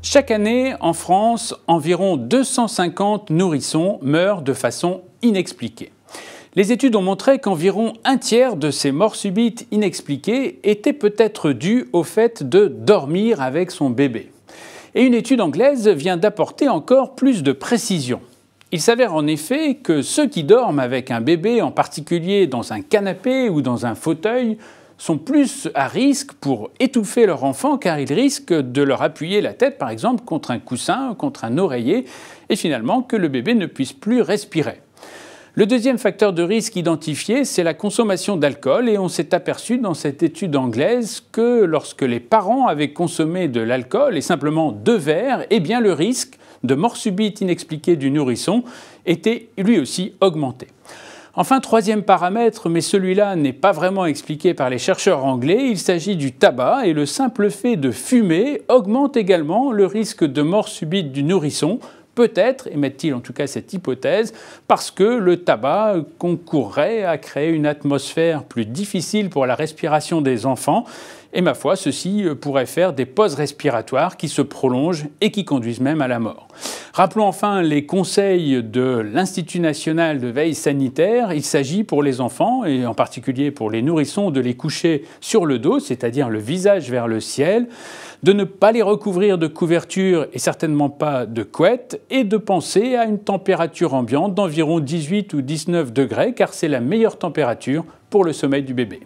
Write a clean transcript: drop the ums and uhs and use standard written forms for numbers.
Chaque année, en France, environ 250 nourrissons meurent de façon inexpliquée. Les études ont montré qu'environ un tiers de ces morts subites inexpliquées étaient peut-être dues au fait de dormir avec son bébé. Et une étude anglaise vient d'apporter encore plus de précision. Il s'avère en effet que ceux qui dorment avec un bébé, en particulier dans un canapé ou dans un fauteuil, sont plus à risque pour étouffer leur enfant car ils risquent de leur appuyer la tête par exemple contre un coussin, contre un oreiller et finalement que le bébé ne puisse plus respirer. Le deuxième facteur de risque identifié, c'est la consommation d'alcool et on s'est aperçu dans cette étude anglaise que lorsque les parents avaient consommé de l'alcool et simplement 2 verres, eh bien le risque de mort subite inexpliquée du nourrisson était lui aussi augmenté. Enfin, troisième paramètre, mais celui-là n'est pas vraiment expliqué par les chercheurs anglais, il s'agit du tabac et le simple fait de fumer augmente également le risque de mort subite du nourrisson. Peut-être, émettent-ils en tout cas cette hypothèse, parce que le tabac concourrait à créer une atmosphère plus difficile pour la respiration des enfants. Et ma foi, ceci pourrait faire des pauses respiratoires qui se prolongent et qui conduisent même à la mort. Rappelons enfin les conseils de l'Institut national de veille sanitaire. Il s'agit pour les enfants, et en particulier pour les nourrissons, de les coucher sur le dos, c'est-à-dire le visage vers le ciel, de ne pas les recouvrir de couverture et certainement pas de couette, et de penser à une température ambiante d'environ 18 ou 19 degrés, car c'est la meilleure température pour le sommeil du bébé.